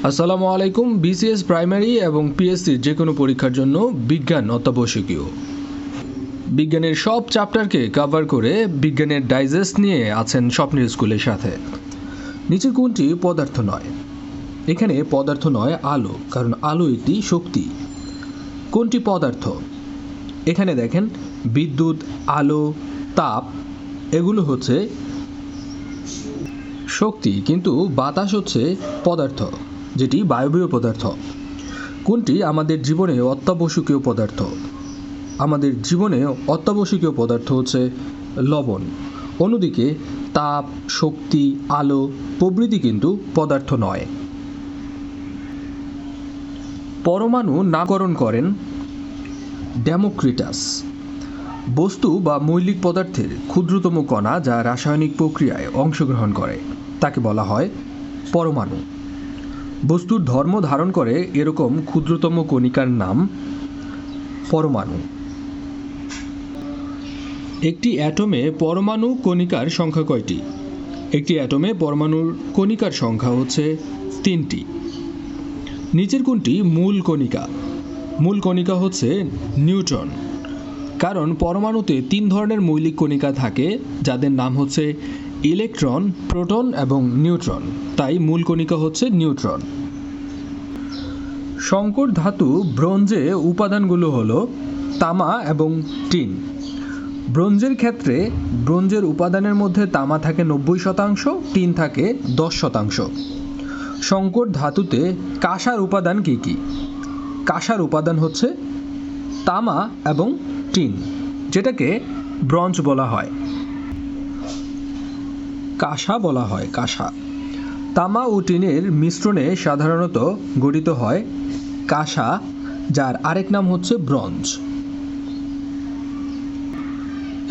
আসসালামু আলাইকুম। BCS primary এবং পিএসসির যে কোনো পরীক্ষার জন্য বিজ্ঞান অত্যাবশ্যকীয়। বিজ্ঞানের সব চ্যাপ্টারকে কভার করে বিজ্ঞানের ডাইজেস্ট নিয়ে আছেন স্বপ্নের স্কুলের সাথে। নিচের কোনটি পদার্থ নয়? এখানে পদার্থ নয় আলো, কারণ আলো একটি শক্তি। কোনটি পদার্থ? এখানে দেখেন বিদ্যুৎ, আলো, তাপ এগুলো হচ্ছে শক্তি, কিন্তু বাতাস হচ্ছে পদার্থ, যেটি বায়বীয় পদার্থ। কোনটি আমাদের জীবনে অত্যাবশ্যকীয় পদার্থ? আমাদের জীবনে অত্যাবশ্যকীয় পদার্থ হচ্ছে লবণ। অন্যদিকে তাপ, শক্তি, আলো প্রভৃতি কিন্তু পদার্থ নয়। পরমাণু নামকরণ করেন ডেমোক্রিটাস। বস্তু বা মৌলিক পদার্থের ক্ষুদ্রতম কণা যা রাসায়নিক প্রক্রিয়ায় অংশগ্রহণ করে তাকে বলা হয় পরমাণু। বস্তুর ধর্ম ধারণ করে এরকম ক্ষুদ্রতম কণিকার নাম পরমাণু। একটি অ্যাটমে পরমাণু কণিকার সংখ্যা কয়টি? একটি অ্যাটমে পরমাণুর কণিকার সংখ্যা হচ্ছে 3টি। নিচের কোনটি মূল কণিকা? মূল কণিকা হচ্ছে নিউট্রন, কারণ পরমাণুতে 3 ধরনের মৌলিক কণিকা থাকে যাদের নাম হচ্ছে ইলেকট্রন, প্রোটন এবং নিউট্রন, তাই মূল কণিকা হচ্ছে নিউট্রন। সংকর ধাতু ব্রোঞ্জে উপাদানগুলো হলো তামা এবং টিন। ব্রোঞ্জের ক্ষেত্রে ব্রোঞ্জের উপাদানের মধ্যে তামা থাকে 90%, টিন থাকে 10%। সংকর ধাতুতে কাঁসার উপাদান কি কি? কাঁসার উপাদান হচ্ছে তামা এবং টিন, যেটাকে ব্রোঞ্জ বলা হয়, কাঁসা বলা হয়, কাঁসা। তামা ও টিনের মিশ্রণে সাধারণত গঠিত হয় কাঁসা, যার আরেক নাম হচ্ছে ব্রোঞ্জ।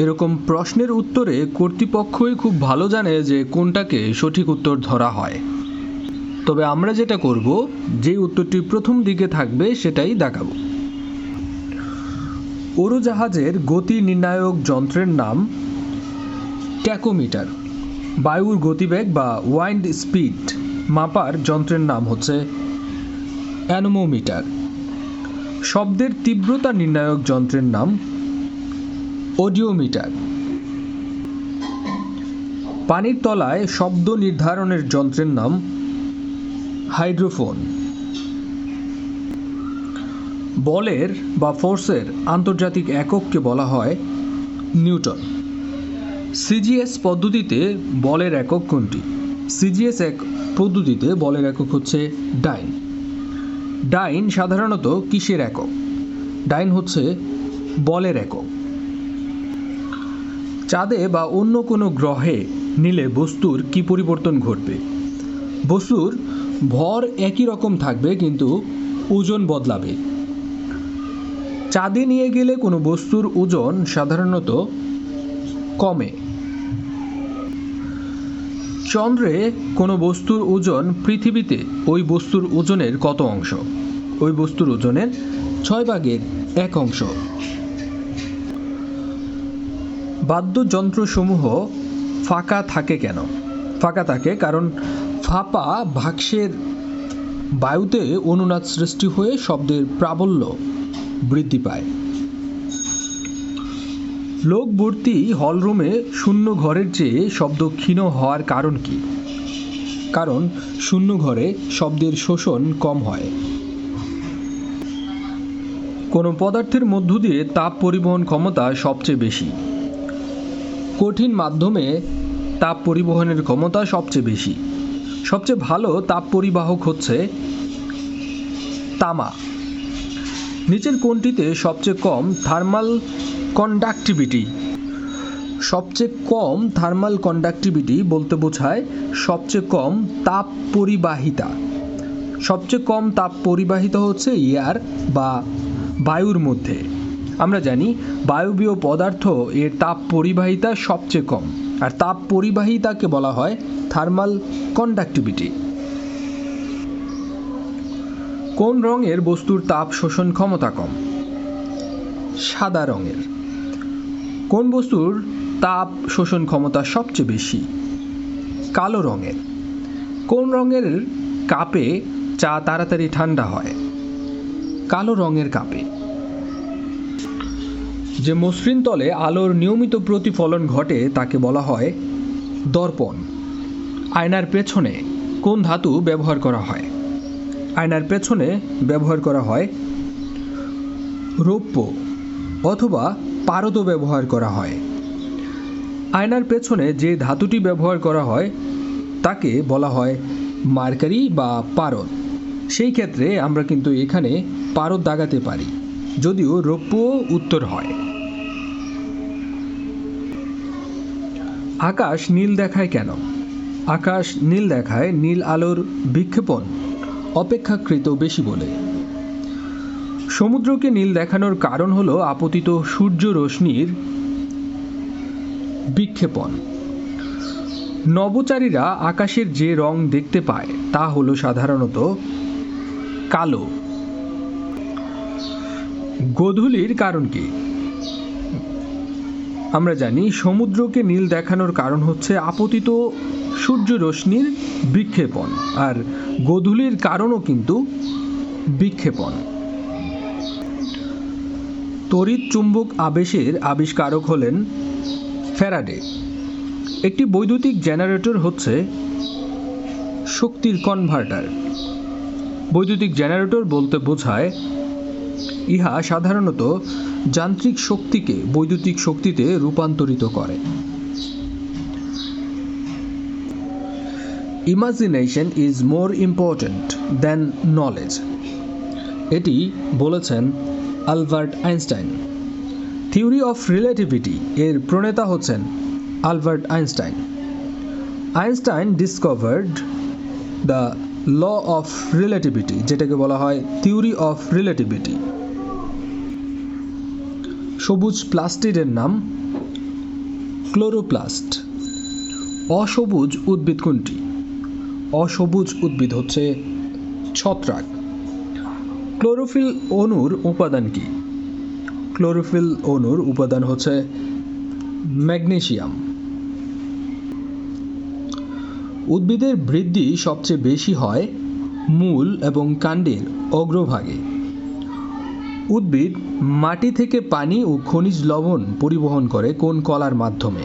এরকম প্রশ্নের উত্তরে কর্তৃপক্ষই খুব ভালো জানে যে কোনটাকে সঠিক উত্তর ধরা হয়। তবে আমরা যেটা করব, যে উত্তরটি প্রথম দিকে থাকবে সেটাই দেখাবো। উড়োজাহাজের গতি নির্ণায়ক যন্ত্রের নাম ট্যাকোমিটার। বায়ুর গতিবেগ বা ওয়াইন্ড স্পিড মাপার যন্ত্রের নাম হচ্ছে অ্যানোমোমিটার। শব্দের তীব্রতা নির্ণায়ক যন্ত্রের নাম অডিওমিটার। পানির তলায় শব্দ নির্ধারণের যন্ত্রের নাম হাইড্রোফোন। বলের বা ফোর্সের আন্তর্জাতিক একককে বলা হয় নিউটন। সিজিএস পদ্ধতিতে বলের একক কোনটি? সিজিএস পদ্ধতিতে বলের একক হচ্ছে ডাইন। ডাইন সাধারণত কিসের একক? ডাইন হচ্ছে বলের একক। চাঁদে বা অন্য কোনো গ্রহে নিলে বস্তুর কি পরিবর্তন ঘটবে? বস্তুর ভর একই রকম থাকবে, কিন্তু ওজন বদলাবে। চাঁদে নিয়ে গেলে কোনো বস্তুর ওজন সাধারণত কমে। চন্দ্রে কোনো বস্তুর ওজন পৃথিবীতে ওই বস্তুর ওজনের কত অংশ? ওই বস্তুর ওজনের 1/6 বাদ্যযন্ত্রসমূহ ফাঁকা থাকে কেন? ফাঁকা থাকে কারণ ফাঁপা বাক্সের বায়ুতে অনুনাদ সৃষ্টি হয়ে শব্দের প্রাবল্য বৃদ্ধি পায়। লোক ভর্তি হলরুমে শূন্য ঘরের চেয়ে শব্দ ক্ষীণ হওয়ার কারণ কি? কারণ শূন্য ঘরে শব্দের শোষণ কম হয়। কোনো পদার্থের মধ্য দিয়ে তাপ পরিবহন ক্ষমতা সবচেয়ে বেশি? কঠিন মাধ্যমে তাপ পরিবহনের ক্ষমতা সবচেয়ে বেশি। সবচেয়ে ভালো তাপ পরিবাহক হচ্ছে তামা। নিচের কোনটিতে সবচেয়ে কম থার্মাল কন্ডাক্টিভিটি? সবচেয়ে কম থার্মাল কন্ডাক্টিভিটি বলতে বোঝায় সবচেয়ে কম তাপ পরিবাহিতা। সবচেয়ে কম তাপ পরিবাহিতা হচ্ছে এয়ার বা বায়ুর মধ্যে। আমরা জানি বায়বীয় পদার্থ এর তাপ পরিবাহিতা সবচেয়ে কম, আর তাপ পরিবাহিতাকে বলা হয় থার্মাল কন্ডাক্টিভিটি। কোন রঙের বস্তুর তাপ শোষণ ক্ষমতা কম? সাদা রঙের। কোন বস্তুর তাপ শোষণ ক্ষমতা সবচেয়ে বেশি? কালো রঙের। কোন রঙের কাপে চা তাড়াতাড়ি ঠান্ডা হয়। কালো রঙের কাপে। যে মসৃণ তলে আলোর নিয়মিত প্রতিফলন ঘটে তাকে বলা হয় দর্পণ। আয়নার পেছনে কোন ধাতু ব্যবহার করা হয়? আয়নার পেছনে ব্যবহার করা হয় রৌপ্য অথবা পারদ ব্যবহার করা হয়। আয়নার পেছনে যে ধাতুটি ব্যবহার করা হয় তাকে বলা হয় মার্কারি বা পারদ। সেই ক্ষেত্রে আমরা কিন্তু এখানে পারদ দাগাতে পারি, যদিও রৌপ্য উত্তর হয়। আকাশ নীল দেখায় কেন? আকাশ নীল দেখায় নীল আলোর বিক্ষেপণ অপেক্ষাকৃত বেশি বলে। সমুদ্রকে নীল দেখানোর কারণ হলো আপতিত সূর্য রশ্মির বিক্ষেপণ। নভোচারীরা আকাশের যে রং দেখতে পায় তা হলো সাধারণত কালো। গোধূলির কারণ কি? আমরা জানি সমুদ্রকে নীল দেখানোর কারণ হচ্ছে আপতিত সূর্য রশ্মির বিক্ষেপণ, আর গোধূলির কারণও কিন্তু বিক্ষেপণ। তড়িৎ চুম্বক আবেশের আবিষ্কারক হলেন ফ্যারাডে। একটি বৈদ্যুতিক জেনারেটর হচ্ছে শক্তির কনভার্টার। বৈদ্যুতিক জেনারেটর বলতে বোঝায় ইহা সাধারণত যান্ত্রিক শক্তিকে বৈদ্যুতিক শক্তিতে রূপান্তরিত করে। Imagination is more important than knowledge, এটি বলেছেন Albert Einstein. Theory of relativity এর প্রণেতা হচ্ছেন Albert Einstein. Einstein discovered the law of relativity, যেটাকে বলা হয় থিওরি অফ রিলেটিভিটি। সবুজ প্লাস্টিডের নাম ক্লোরোপ্লাস্ট। অসবুজ উদ্ভিদ কোনটি? অসবুজ উদ্ভিদ হচ্ছে ছত্রাক। ক্লোরোফিল অণুর উপাদান কি? ক্লোরোফিল অণুর উপাদান হচ্ছে ম্যাগনেসিয়াম। উদ্ভিদের বৃদ্ধি সবচেয়ে বেশি হয় মূল এবং কাণ্ডের অগ্রভাগে। উদ্ভিদ মাটি থেকে পানি ও খনিজ লবণ পরিবহন করে কোন কলার মাধ্যমে?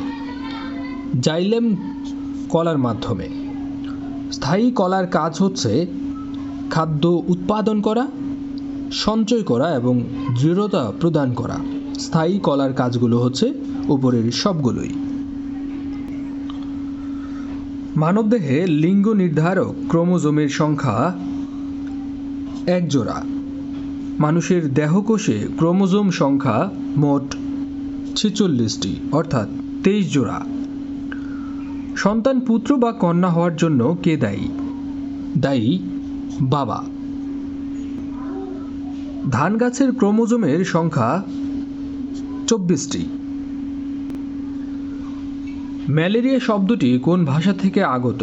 জাইলেম কলার মাধ্যমে। স্থায়ী কলার কাজ হচ্ছে খাদ্য উৎপাদন করা, সঞ্চয় করা এবং দৃঢ়তা প্রদান করা। স্থায়ী কলার কাজগুলো হচ্ছে উপরের সবগুলোই। মানবদেহে লিঙ্গ নির্ধারক ক্রোমোজোমের সংখ্যা এক জোড়া। মানুষের দেহকোষে ক্রোমোজোম সংখ্যা মোট 46টি, অর্থাৎ 23 জোড়া। সন্তান পুত্র বা কন্যা হওয়ার জন্য কে দায়ী? দায়ী বাবা। ধান গাছের ক্রোমোজোমের সংখ্যা 24টি। ম্যালেরিয়া শব্দটি কোন ভাষা থেকে আগত?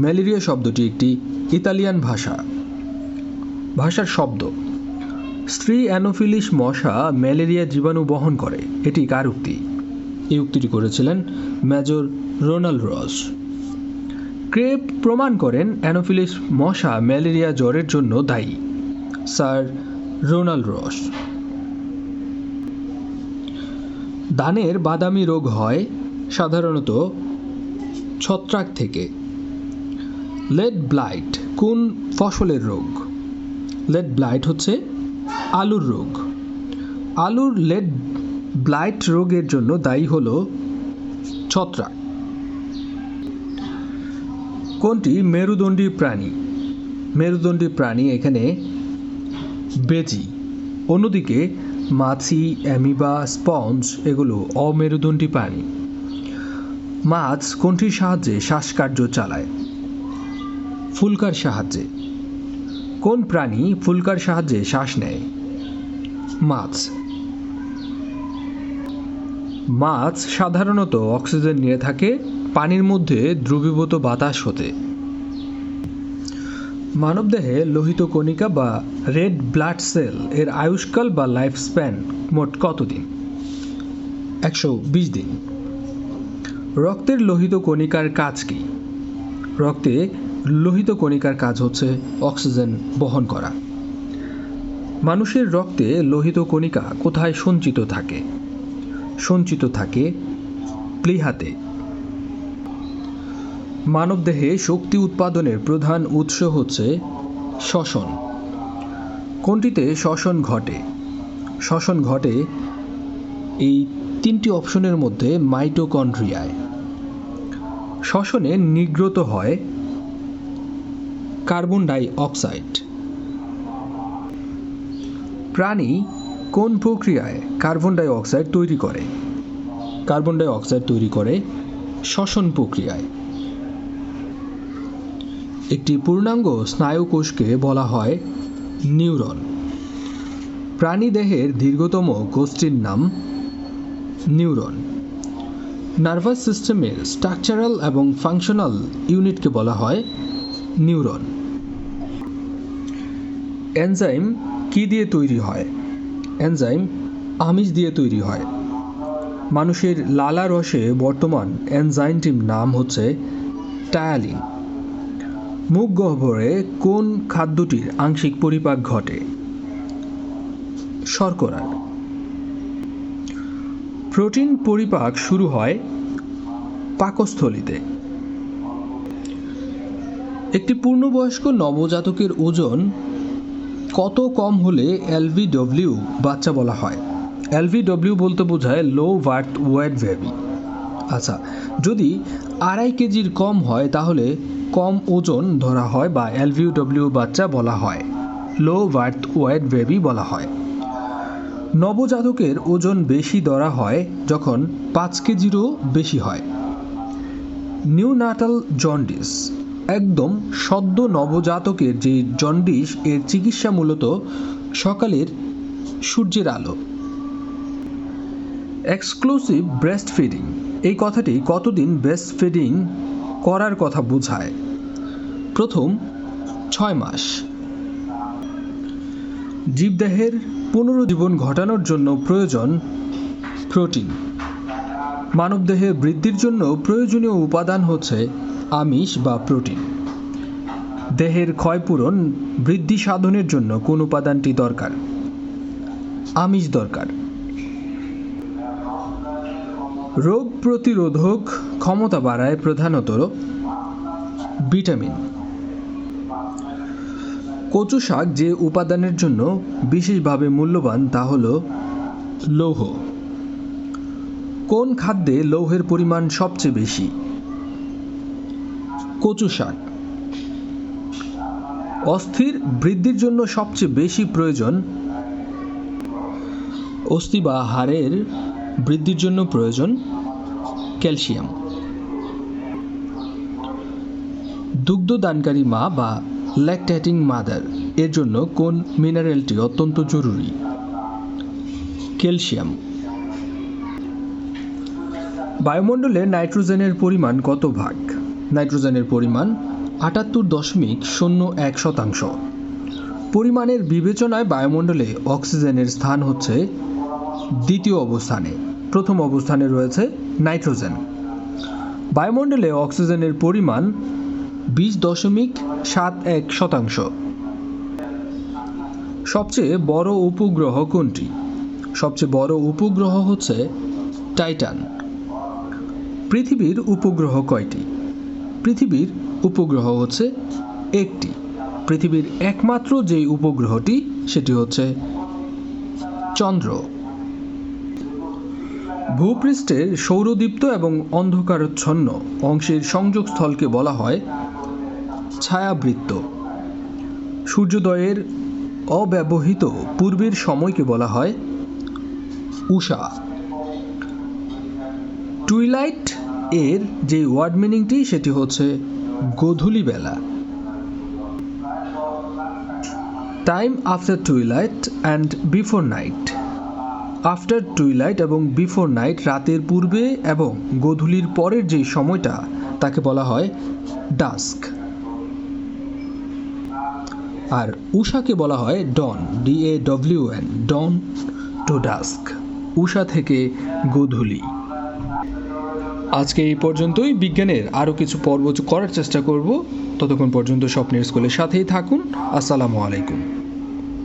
ম্যালেরিয়া শব্দটি একটি ইতালিয়ান ভাষার শব্দ। স্ত্রী অ্যানোফিলিস মশা ম্যালেরিয়া জীবাণু বহন করে, এটি কার উক্তি? এই উক্তিটি করেছিলেন মেজর রোনাল্ড রস। ক্রেপ প্রমাণ করেন অ্যানোফিলিস মশা ম্যালেরিয়া জ্বরের জন্য দায়ী, স্যার রোনাল্ড রস। ধানের বাদামি রোগ হয় সাধারণত ছত্রাক থেকে। লেড ব্লাইট কোন ফসলের রোগ? লেড ব্লাইট হচ্ছে আলুর রোগ। আলুর লেড ব্লাইট রোগের জন্য দায়ী হল ছত্রাক। কোনটি মেরুদণ্ডী প্রাণী? মেরুদণ্ডী প্রাণী এখানে বেজি। অন্যদিকে মাছি, অ্যামিবা, স্পঞ্জ এগুলো অমেরুদণ্ডী প্রাণী। মাছ কোনটির সাহায্যে শ্বাসকার্য চালায়? ফুলকার সাহায্যে। কোন প্রাণী ফুলকার সাহায্যে শ্বাস নেয়? মাছ। মাছ সাধারণত অক্সিজেন নিয়ে থাকে পানির মধ্যে দ্রবীভূত বাতাস হতে। মানবদেহে লোহিত কণিকা বা রেড ব্লাড সেল এর আয়ুষ্কাল বা লাইফ স্প্যান মোট কতদিন? 120 দিন। রক্তের লোহিত কণিকার কাজ কি? রক্তে লোহিত কণিকার কাজ হচ্ছে অক্সিজেন বহন করা। মানুষের রক্তে লোহিত কণিকা কোথায় সঞ্চিত থাকে? সঞ্চিত থাকে প্লীহাতে। মানবদেহে শক্তি উৎপাদনের প্রধান উৎস হচ্ছে শ্বসন। কোনটিতে শ্বসন ঘটে? শ্বসন ঘটে এই তিনটি অপশনের মধ্যে মাইটোকন্ড্রিয়ায়। শ্বসনে নির্গত হয় কার্বন ডাই অক্সাইড। প্রাণী কোন প্রক্রিয়ায় কার্বন ডাই অক্সাইড তৈরি করে? কার্বন ডাই অক্সাইড তৈরি করে শ্বসন প্রক্রিয়ায়। একটি পূর্ণাঙ্গ স্নায়ুকোষকে বলা হয় নিউরন। প্রাণীদেহের দীর্ঘতম কোষটির নাম নিউরন। নার্ভাস সিস্টেমের স্ট্রাকচারাল এবং ফাংশনাল ইউনিটকে বলা হয় নিউরন। এনজাইম কি দিয়ে তৈরি হয়? এনজাইম আমিষ দিয়ে তৈরি হয়। মানুষের লালা রসে বর্তমান এনজাইমটির নাম হচ্ছে টায়ালিন। মুখ গহ্বরে কোন খাদ্যটির আংশিক পরিপাক ঘটে? শর্করার। প্রোটিন পরিপাক শুরু হয় পাকস্থলীতে। একটি পূর্ণবয়স্ক নবজাতকের ওজন কত কম হলে এলভিডব্লিউ বাচ্চা বলা হয়? এলভিডব্লিউ বলতে বোঝায় লো বার্থ ওয়েট বেবি। আচ্ছা, যদি 2.5 কেজির কম হয় তাহলে কম ওজন ধরা হয় বা এলভিডব্লিউ বাচ্চা বলা হয়, লো বার্থ ওয়েট বেবি বলা হয়। নবজাতকের ওজন বেশি ধরা হয় যখন 5 কেজিরও বেশি হয়। নিউনাটাল জন্ডিস, একদম সদ্য নবজাতকের যে জন্ডিস, এর চিকিৎসা মূলত সকালের সূর্যের আলো। এক্সক্লুসিভ ব্রেস্ট ফিডিং, এই কথাটি কতদিন ব্রেস্ট ফিডিং করার কথা বোঝায়? প্রথম 6 মাস। জীবদেহের পুনরুজ্জীবন ঘটানোর জন্য প্রয়োজন প্রোটিন। মানবদেহে বৃদ্ধির জন্য প্রয়োজনীয় উপাদান হচ্ছে আমিষ বা প্রোটিন। দেহের ক্ষয়পূরণ বৃদ্ধি সাধনের জন্য কোন উপাদানটি দরকার? আমিষ দরকার। রোগ প্রতিরোধক ক্ষমতা বাড়ায় প্রধানত ভিটামিন। কচু শাক যে উপাদানের জন্য বিশেষভাবে মূল্যবান তা হল লৌহ। কোন খাদ্যে লৌহের পরিমাণ সবচেয়ে বেশি? কচু শাক। অস্থির বৃদ্ধির জন্য সবচেয়ে বেশি প্রয়োজন? অস্থি বা হাড়ের বৃদ্ধির জন্য প্রয়োজন ক্যালসিয়াম। দুগ্ধদানকারী মা বা ল্যাকটেটিং মাদার এর জন্য কোন মিনারেলটি অত্যন্ত জরুরি? ক্যালসিয়াম। বায়ুমণ্ডলে নাইট্রোজেনের পরিমাণ কত ভাগ? নাইট্রোজেনের পরিমাণ 78.01%। পরিমাণের বিবেচনায় বায়ুমণ্ডলে অক্সিজেনের স্থান হচ্ছে দ্বিতীয় অবস্থানে। প্রথম অবস্থানে রয়েছে নাইট্রোজেন। বায়ুমণ্ডলে অক্সিজেনের পরিমাণ 20.71%। সবচেয়ে বড় উপগ্রহ কোনটি? সবচেয়ে বড় উপগ্রহ হচ্ছে টাইটান। পৃথিবীর উপগ্রহ কয়টি? পৃথিবীর উপগ্রহ হচ্ছে একটি। পৃথিবীর একমাত্র যে উপগ্রহটি সেটি হচ্ছে চন্দ্র। ভূপৃষ্ঠের সৌরদীপ্ত এবং অন্ধকারাচ্ছন্ন অংশের সংযোগস্থলকে বলা হয় ছায়াবৃত্ত। সূর্যোদয়ের অব্যবহৃত পূর্বের সময়কে বলা হয় উষা। টুইলাইট এর যে ওয়ার্ড মিনিংটি সেটি হচ্ছে গোধূলি বেলা। Time after twilight and before night. After twilight এবং বিফোর নাইট, রাতের পূর্বে এবং গোধূলির পরের যে সময়টা তাকে বলা হয় ডাস্ক। আর উষাকে বলা হয় ডন, DAWN, ডন টু ডাস্ক, উষা থেকে গোধূলি। আজকে এই পর্যন্তই। বিজ্ঞানের আরও কিছু পর্ব করার চেষ্টা করব। ততক্ষণ পর্যন্ত স্বপ্নের স্কুলের সাথেই থাকুন। আসসালামু আলাইকুম।